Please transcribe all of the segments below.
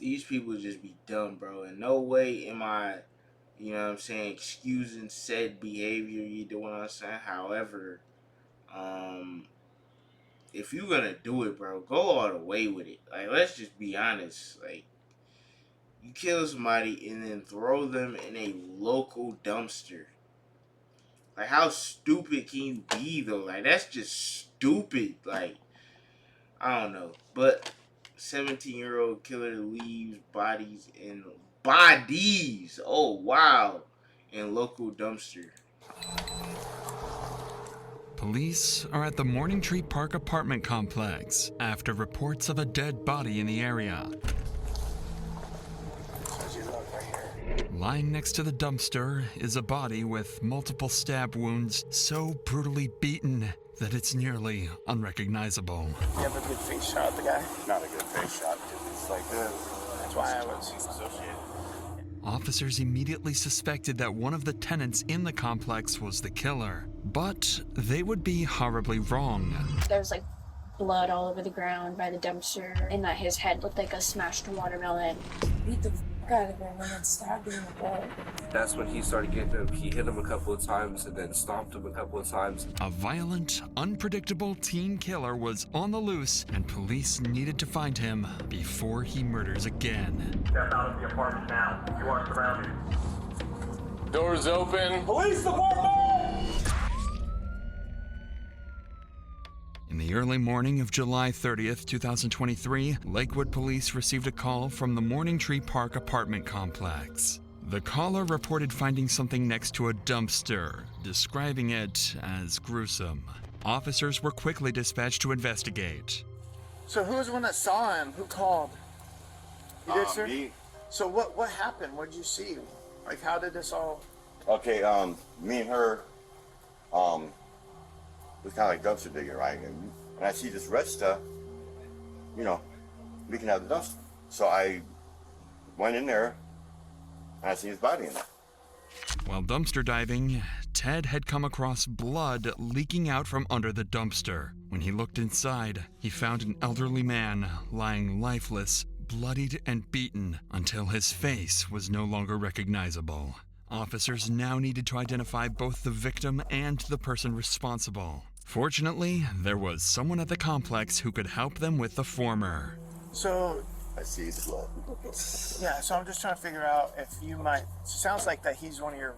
these people just be dumb, bro. In no way am I, you know what I'm saying, excusing said behavior. You do what I'm saying. However, um, if you're gonna do it, bro, go all the way with it. Like, let's just be honest. Like, you kill somebody and then throw them in a local dumpster. Like, how stupid can you be, though? Like, that's just stupid. Like, I don't know. But 17-year-old killer leaves bodies. Oh, wow. In local dumpster. Police are at the Morning Tree Park apartment complex after reports of a dead body in the area. Lying next to the dumpster is a body with multiple stab wounds so brutally beaten that it's nearly unrecognizable. You have a good face shot of the guy? Not a good face shot because it's like That's why I was associated. Officers immediately suspected that one of the tenants in the complex was the killer, but they would be horribly wrong. There was like blood all over the ground by the dumpster, and that his head looked like a smashed watermelon. Beat the out of him and then stabbed him in the butt. That's when he started getting him. He hit him a couple of times and then stomped him a couple of times. A violent, unpredictable teen killer was on the loose, and police needed to find him before he murders again. Step out of the apartment now. You are surrounded. Doors open. Police department! In the early morning of July 30th, 2023, Lakewood police received a call from the Morning Tree Park apartment complex. The caller reported finding something next to a dumpster, describing it as gruesome. Officers were quickly dispatched to investigate. So who was the one that saw him? Who called? You did, sir? Me. So what happened? What did you see? Like, how did this all... Okay, me and her, was kind of like dumpster digging, right? And I see this red stuff, you know, we can have the dumpster. So I went in there, and I see his body in there. While dumpster diving, Ted had come across blood leaking out from under the dumpster. When he looked inside, he found an elderly man lying lifeless, bloodied and beaten until his face was no longer recognizable. Officers now needed to identify both the victim and the person responsible. Fortunately, there was someone at the complex who could help them with the former. So, I see his blood. yeah, so I'm just trying to figure out if you might... Sounds like that he's one of your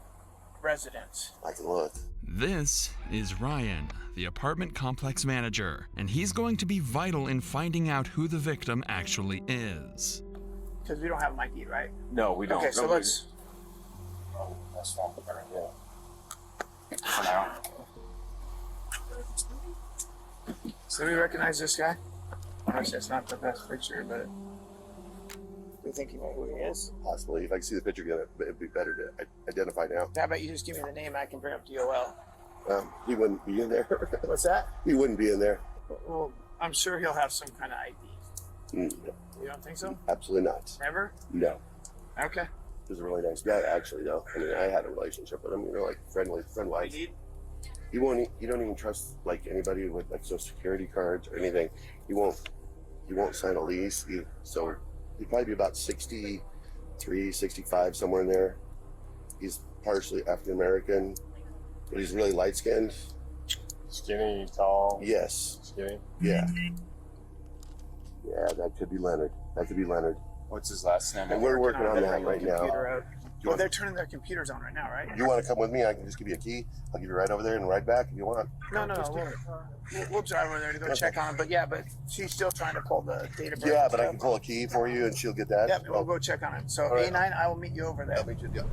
residents. I can look. This is Ryan, the apartment complex manager, and he's going to be vital in finding out who the victim actually is. Because we don't have him ID, right? No, we don't. Okay, so let's... Oh, that's not right there. For now. So do we recognize this guy? Obviously, it's not the best picture, but... We think you know who he is? Possibly. If I can see the picture, it'd be better to identify now. How about you just give me the name, I can bring up DOL. He wouldn't be in there. What's that? He wouldn't be in there. Well, I'm sure he'll have some kind of ID. No, You don't think so? absolutely not. Never? No. Okay. He was a really nice guy, actually, though. I mean, I had a relationship with him, you know, like friend-wise. He don't even trust like anybody with like social security cards or anything. He won't sign a lease. So he'd probably be about 63, 65, somewhere in there. He's partially African American, but he's really light skinned. Skinny, tall. Yes. Skinny. Yeah. Yeah, that could be Leonard. What's his last name? And we're working on that right now. Well, they're turning their computers on right now, right? You want to come with me? I can just give you a key. I'll give you a ride over there and ride back if you want. No. We'll drive over there to go check on him. But yeah, but she's still trying to pull the data. Yeah, but I can pull a key for you and she'll get that. Yeah, we'll go check on him. So right. A9, I will meet you over there. I'll meet you. Yeah.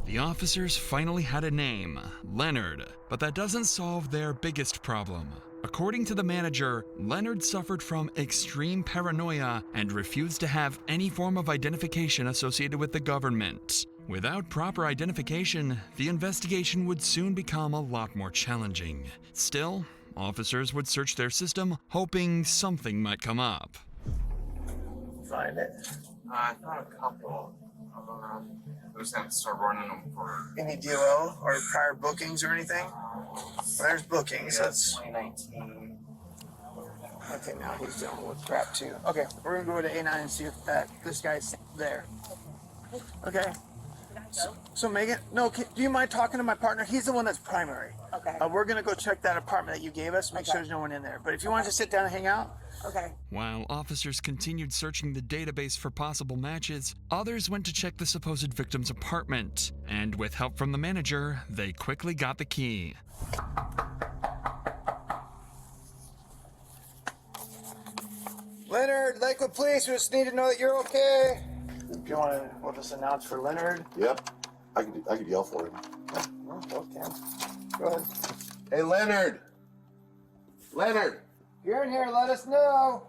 The officers finally had a name, Leonard, but that doesn't solve their biggest problem. According to the manager, Leonard suffered from extreme paranoia and refused to have any form of identification associated with the government. Without proper identification, the investigation would soon become a lot more challenging. Still, officers would search their system, hoping something might come up. Find it. I found a couple. I just have to start running them for... Any DOL or prior bookings or anything? There's bookings. Yeah, That's 2019. Okay, now he's dealing with crap too. Okay, we're gonna go to A9 and see if this guy's there. Okay. So Megan, no, do you mind talking to my partner? He's the one that's primary. Okay. We're gonna go check that apartment that you gave us, make sure there's no one in there. But if you want to sit down and hang out, Okay. While officers continued searching the database for possible matches, others went to check the supposed victim's apartment. And with help from the manager, they quickly got the key. Leonard, Lakewood Police, we just need to know that you're okay. If you want to, we'll just announce for Leonard. Yep. I could yell for him. No, both can. Go ahead. Hey, Leonard. Leonard. You're in here, let us know.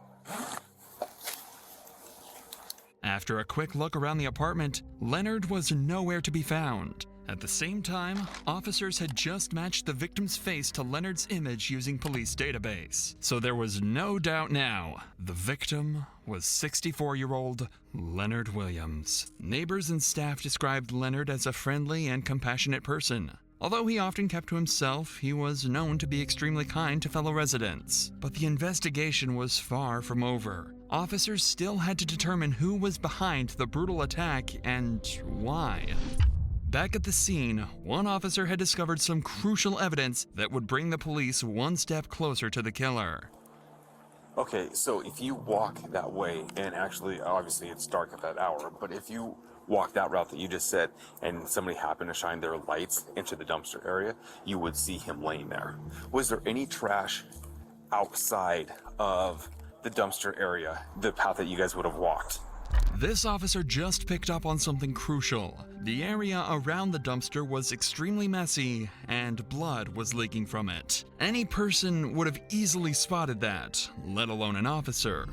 After a quick look around the apartment, Leonard was nowhere to be found. At the same time, officers had just matched the victim's face to Leonard's image using police database. So there was no doubt now, the victim was 64-year-old Leonard Williams. Neighbors and staff described Leonard as a friendly and compassionate person. Although he often kept to himself, he was known to be extremely kind to fellow residents. But the investigation was far from over. Officers still had to determine who was behind the brutal attack and why. Back at the scene, one officer had discovered some crucial evidence that would bring the police one step closer to the killer. Okay, so if you walk that way, and actually, obviously it's dark at that hour, but if you walk that route that you just said, and somebody happened to shine their lights into the dumpster area, you would see him laying there. Was there any trash outside of the dumpster area, the path that you guys would have walked? This officer just picked up on something crucial. The area around the dumpster was extremely messy, and blood was leaking from it. Any person would have easily spotted that, let alone an officer.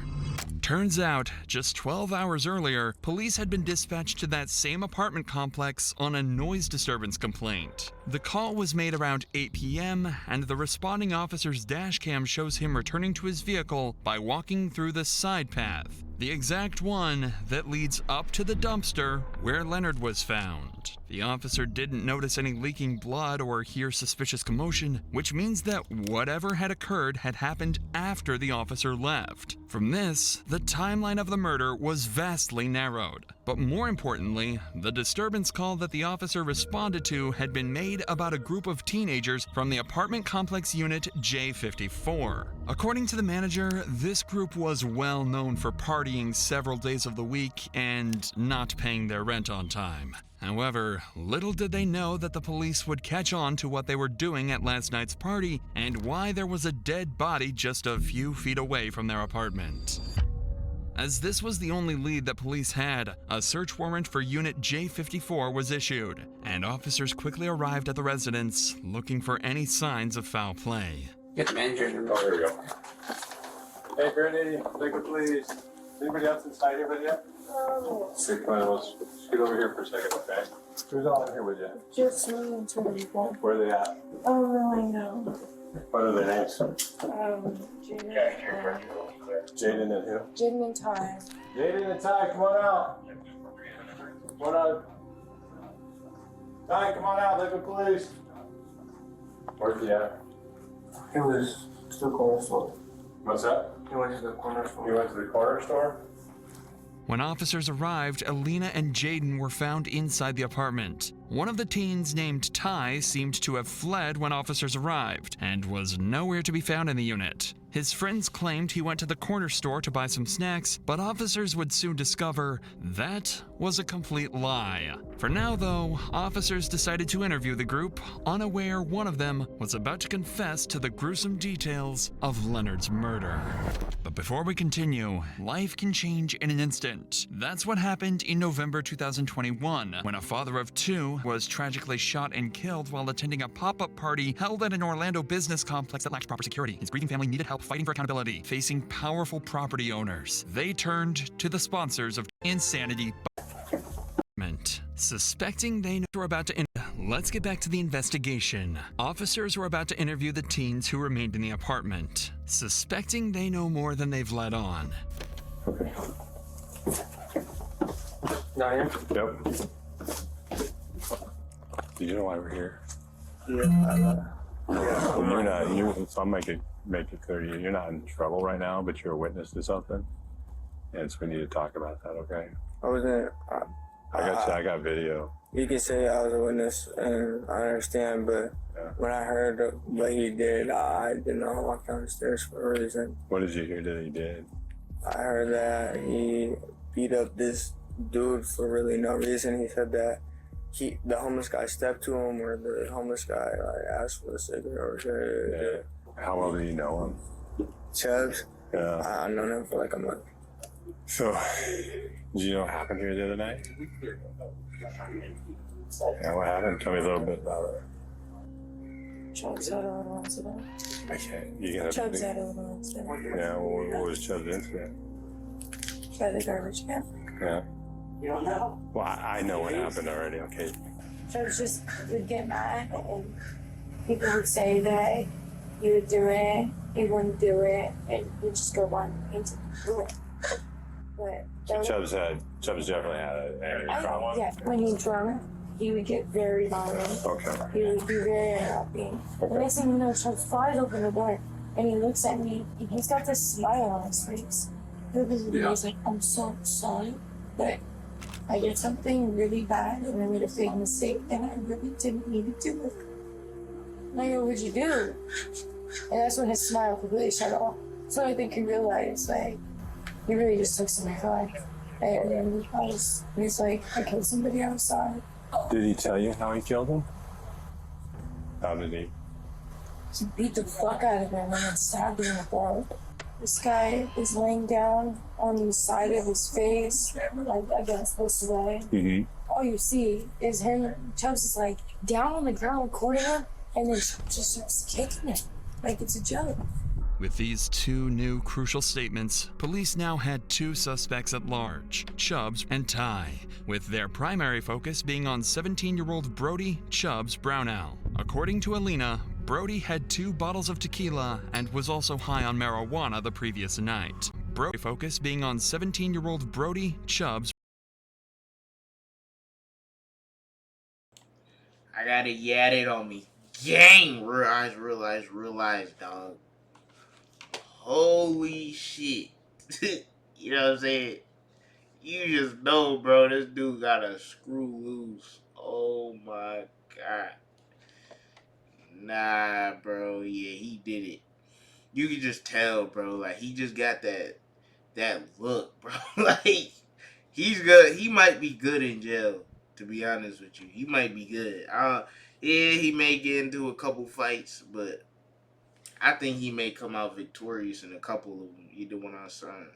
Turns out, just 12 hours earlier, police had been dispatched to that same apartment complex on a noise disturbance complaint. The call was made around 8 p.m., and the responding officer's dashcam shows him returning to his vehicle by walking through the side path, the exact one that leads up to the dumpster where Leonard was found. The officer didn't notice any leaking blood or hear suspicious commotion, which means that whatever had occurred had happened after the officer left. From this, the timeline of the murder was vastly narrowed. But more importantly, the disturbance call that the officer responded to had been made about a group of teenagers from the apartment complex unit J54. According to the manager, this group was well known for partying several days of the week and not paying their rent on time. However, little did they know that the police would catch on to what they were doing at last night's party and why there was a dead body just a few feet away from their apartment. As this was the only lead that police had, a search warrant for Unit J54 was issued, and officers quickly arrived at the residence looking for any signs of foul play. Get the manager in the Oh, there we go. Hey, Brittany, Lakewood Police. Anybody else inside here but yet? Okay, come on, let's get over here for a second, okay? Who's all in here with you? Just me and two people. Where are they at? I don't really know. What are their names? Jaden. Jaden and who? Jaden and Ty. Jaden and Ty, come on out. Come on out. Ty, come on out, Lakewood Police. Where's he at? It was to the corner store. What's that? He went to the corner store. You went to the corner store? When officers arrived, Alina and Jaden were found inside the apartment. One of the teens, named Ty, seemed to have fled when officers arrived and was nowhere to be found in the unit. His friends claimed he went to the corner store to buy some snacks, but officers would soon discover that was a complete lie. For now, though, officers decided to interview the group, unaware one of them was about to confess to the gruesome details of Leonard's murder. But before we continue, life can change in an instant. That's what happened in November 2021, when a father of two was tragically shot and killed while attending a pop-up party held at an Orlando business complex that lacked proper security. His grieving family needed help fighting for accountability, facing powerful property owners. They turned to the sponsors of Insanity. Suspecting they were about to let's get back to the investigation. Officers were about to interview the teens who remained in the apartment, suspecting they know more than they've let on. Okay. Not here? Yep. Do you know why we're here? Yeah. Well, you're not. So I'm like a make it clear to you, you're not in trouble right now, but you're a witness to something, and so we need to talk about that, okay? I wasn't. I got video. You can say I was a witness, and I understand, but when I heard what he did, I did not walk down the stairs for a reason. What did you hear that he did? I heard that he beat up this dude for really no reason. He said that the homeless guy stepped to him, or the homeless guy asked for a cigarette or shit. How well do you know him? Chubbs? Yeah. I've known him for like a month. So, did you know what happened here the other night? Yeah, what happened? Tell me a little bit about it. Chubbs had a little incident. I can't. You gotta. Chubbs had a little incident. Yeah, what was Chubb's incident? By the garbage can. Yeah. You don't know? Well, I know what happened already, okay? Chubbs just would get mad, and people would say that he would do it, he wouldn't do it, and he'd just go on into do it. But So Chubbs definitely had an angry problem. yeah, when he drunk, he would get very violent. Okay. He would be very unhappy. The next thing you know, Chubbs flies open the door, and he looks at me, and he's got this smile on his face. He's like, I'm so sorry, but I did something really bad, and I made a big mistake, and I really didn't need to do it. And I go, what'd you do? And that's when his smile completely shut off. So I think he realized, like, he really just took somebody's life. And then he's like, I killed somebody outside. Did he tell you how he killed him? How did he? He beat the fuck out of him and then stabbed him in the throat. This guy is laying down on the side of his face, like against this way. Mm-hmm. All you see is him, Chubbs is like down on the ground recording him, and then just starts kicking him like it's a joke. With these two new crucial statements, police now had two suspects at large, Chubbs and Ty, with their primary focus being on 17-year-old Brody Chubbs Brownell. According to Alina, Brody had 2 bottles of tequila and was also high on marijuana the previous night. Brody's focus being on 17-year-old Brody Chubbs. I got it yatted on me. Gang! Realize, dog. Holy shit. You know what I'm saying? You just know, bro, this dude got a screw loose. Oh my god. Nah, bro. Yeah, he did it. You can just tell, bro. Like, he just got that look, bro. Like, he's good. He might be good in jail, to be honest with you. He might be good. Yeah, he may get into a couple fights, but I think he may come out victorious in a couple of them. Either one on son.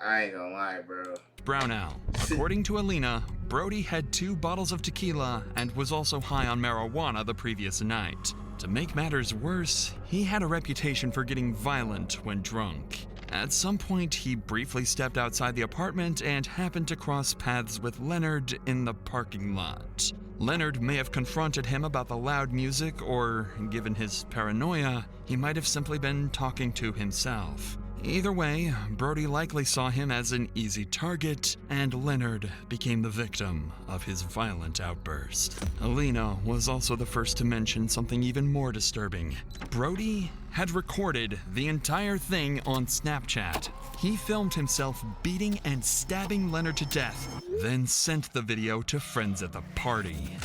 I ain't gonna lie, bro. Brownell. According to Alina, Brody had 2 bottles of tequila and was also high on marijuana the previous night. To make matters worse, he had a reputation for getting violent when drunk. At some point, he briefly stepped outside the apartment and happened to cross paths with Leonard in the parking lot. Leonard may have confronted him about the loud music, or, given his paranoia, he might have simply been talking to himself. Either way, Brody likely saw him as an easy target, and Leonard became the victim of his violent outburst. Alina was also the first to mention something even more disturbing. Brody had recorded the entire thing on Snapchat. He filmed himself beating and stabbing Leonard to death, then sent the video to friends at the party.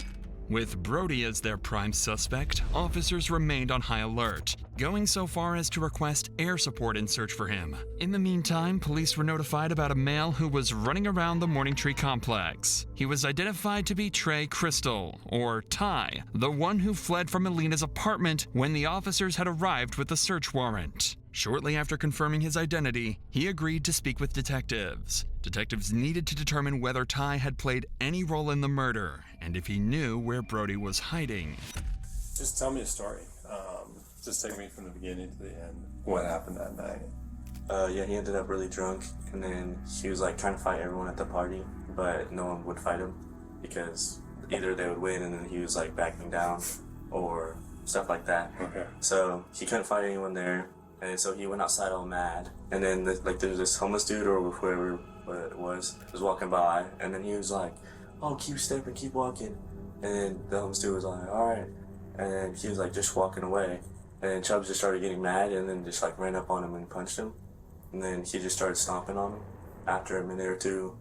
With Brody as their prime suspect, officers remained on high alert, going so far as to request air support and search for him. In the meantime, police were notified about a male who was running around the Morning Tree complex. He was identified to be Trey Crystal, or Ty, the one who fled from Alina's apartment when the officers had arrived with the search warrant. Shortly after confirming his identity, he agreed to speak with detectives. Detectives needed to determine whether Ty had played any role in the murder, and if he knew where Brody was hiding. Just tell me a story. Just take me from the beginning to the end. What happened that night? Yeah, he ended up really drunk, and then he was like trying to fight everyone at the party, but no one would fight him because either they would win and then he was like backing down or stuff like that. Okay. So he couldn't fight anyone there, and so he went outside all mad. And then like there was this homeless dude or whoever it was walking by, and then he was like, "Oh, keep stepping, keep walking." And then the homeless dude was like, "All right," and then he was like just walking away. And Chubbs just started getting mad and then just like ran up on him and punched him. And then he just started stomping on him. After a minute or two,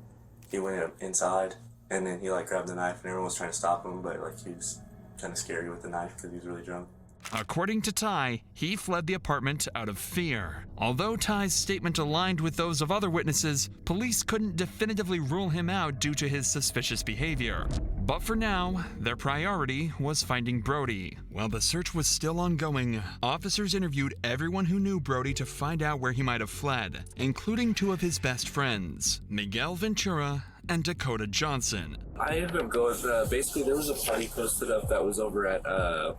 he went up inside and then he like grabbed the knife and everyone was trying to stop him, but like he was kind of scary with the knife because he was really drunk. According to Ty, he fled the apartment out of fear. Although Ty's statement aligned with those of other witnesses, police couldn't definitively rule him out due to his suspicious behavior. But for now, their priority was finding Brody. While the search was still ongoing, officers interviewed everyone who knew Brody to find out where he might have fled, including two of his best friends, Miguel Ventura and Dakota Johnson. I ended up going, basically there was a party posted up that was over at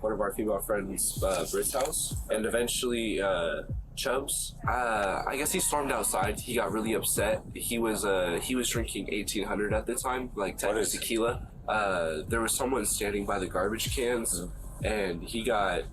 one of our female friends' Britt's house, and eventually Chubbs, I guess he stormed outside. He got really upset. He was drinking 1800 at the time, like type of tequila. There was someone standing by the garbage cans, and he got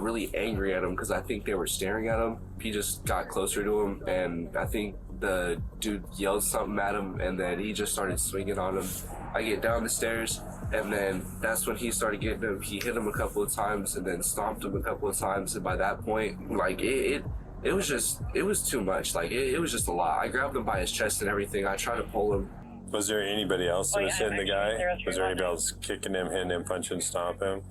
really angry at him because I think they were staring at him. He just got closer to him, and I think the dude yelled something at him, and then he just started swinging on him. I get down the stairs, and then that's when he started getting him. He hit him a couple of times, and then stomped him a couple of times. And by that point, like it was too much. Like it was just a lot. I grabbed him by his chest and everything. I tried to pull him. Was there anybody else that was hitting the guy? Was there anybody else kicking him, hitting him, punching, stomping him?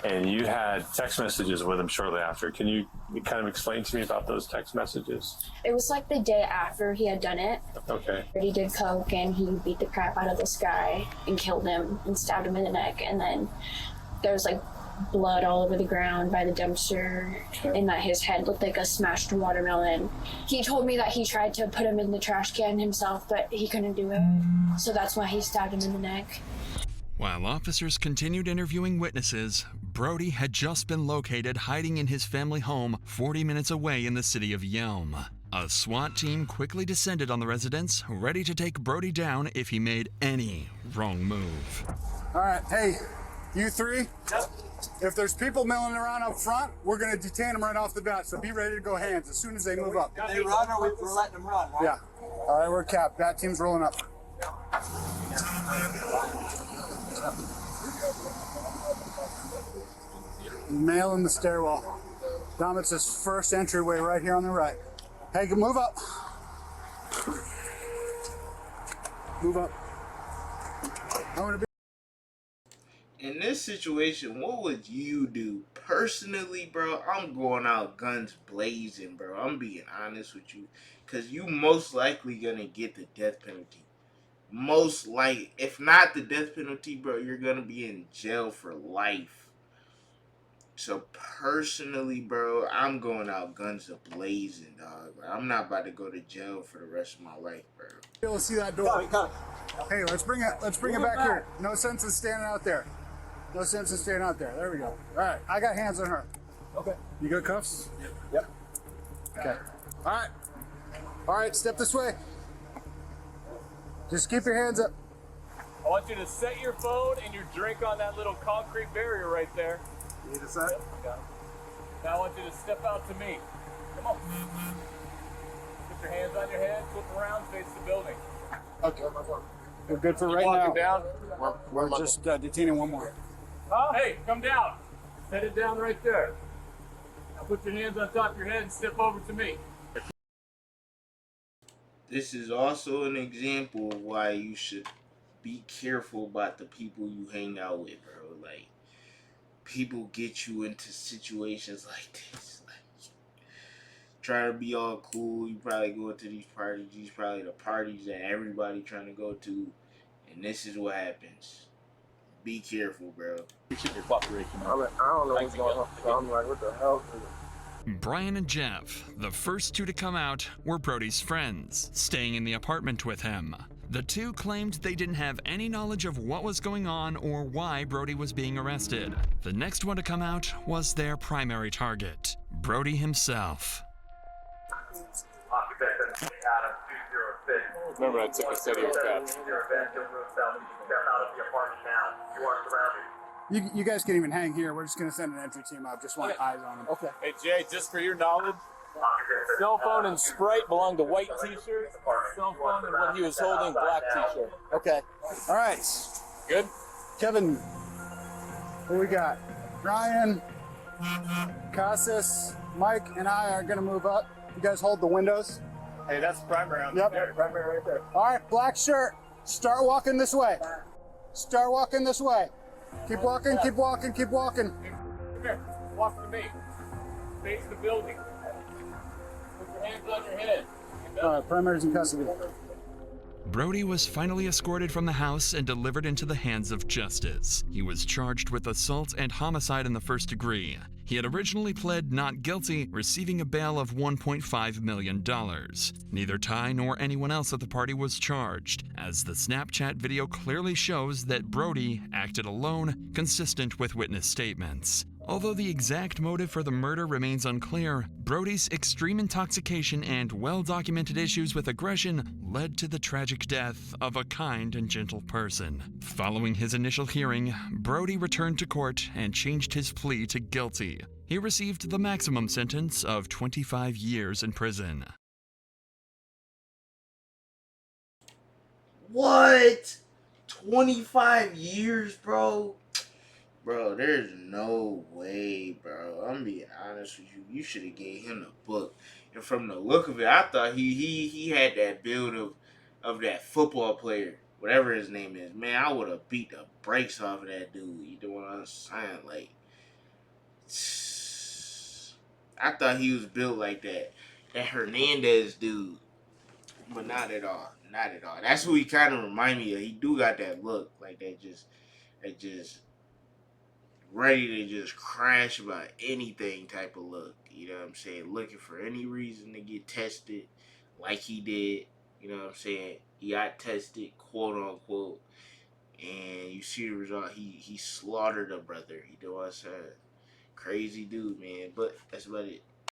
And you had text messages with him shortly after. Can you kind of explain to me about those text messages? It was like the day after he had done it. Okay. He did coke and he beat the crap out of this guy and killed him and stabbed him in the neck. And then there was like blood all over the ground by the dumpster, and that his head looked like a smashed watermelon. He told me that he tried to put him in the trash can himself, but he couldn't do it. So that's why he stabbed him in the neck. While officers continued interviewing witnesses, Brody had just been located hiding in his family home 40 minutes away in the city of Yelm. A SWAT team quickly descended on the residence, ready to take Brody down if he made any wrong move. All right, hey, you three? Yep. If there's people milling around up front, we're going to detain them right off the bat, so be ready to go hands as soon as they move up. They run or we're letting them run, right? Yeah. All right, we're capped. That team's rolling up. Male in the stairwell. Dom, it's this first entryway right here on the right. Hey, move up. Move up. I want to be. In this situation, what would you do? Personally, bro, I'm going out guns blazing, bro. I'm being honest with you. Because you most likely going to get the death penalty. Most likely. If not the death penalty, bro, you're going to be in jail for life. So, personally, bro, I'm going out guns blazing, dog. I'm not about to go to jail for the rest of my life, bro. Let's see that door. Hey, let's bring it back here. No sense in standing out there. No sense in staying out there. There we go. All right, I got hands on her. Okay. You got cuffs? Yep. Okay. All right. All right, step this way. Just keep your hands up. I want you to set your phone and your drink on that little concrete barrier right there. You need a set? Yep, got it. Now I want you to step out to me. Come on. Put your hands on your head, flip around, face the building. Okay. We're good for right now. Down. We're just detaining one more. Hey, come down. Set it down right there. Now put your hands on top of your head and step over to me. This is also an example of why you should be careful about the people you hang out with, bro. Like, people get you into situations like this. Like, trying to be all cool. You probably go to these parties. These probably the parties that everybody trying to go to. And this is what happens. Be careful, bro. You keep your cooperation. I don't know what's going on. I'm like, what the hell? Brian and Jeff, the first two to come out, were Brody's friends, staying in the apartment with him. The two claimed they didn't have any knowledge of what was going on or why Brody was being arrested. The next one to come out was their primary target, Brody himself. Remember, I took a steady cab. You guys can even hang here. We're just going to send an entry team out. Just want eyes on them. Okay. Hey, Jay, just for your knowledge, cell phone and Sprite belong to white t-shirt. Cell phone and what he was holding, black t-shirt. Okay. All right. Good? Kevin, what we got? Brian, Casas, Mike, and I are gonna move up. You guys hold the windows. Hey, that's primary on Yep. there. Primary right there. All right, black shirt. Start walking this way. Start walking this way. Keep walking, keep walking, keep walking. Come here. Walk to me. Face the building. Put your hands on your head. All right, primary's in custody. Brody was finally escorted from the house and delivered into the hands of justice. He was charged with assault and homicide in the first degree. He had originally pled not guilty, receiving a bail of $1.5 million. Neither Ty nor anyone else at the party was charged, as the Snapchat video clearly shows that Brody acted alone, consistent with witness statements. Although the exact motive for the murder remains unclear, Brody's extreme intoxication and well-documented issues with aggression led to the tragic death of a kind and gentle person. Following his initial hearing, Brody returned to court and changed his plea to guilty. He received the maximum sentence of 25 years in prison. What? 25 years, bro? Bro, there's no way, bro. I'm being honest with you. You should have gave him the book. And from the look of it, I thought he had that build of that football player, whatever his name is. Man, I would have beat the brakes off of that dude. You know what I'm saying? Like, I thought he was built like that Hernandez dude, but not at all. Not at all. That's who he kind of remind me of. He do got that look, like that just ready to just crash about anything type of look. You know what I'm saying? Looking for any reason to get tested like he did. You know what I'm saying? He got tested, quote unquote. And you see the result. He slaughtered a brother. You know what I'm saying? Crazy dude, man. But that's about it.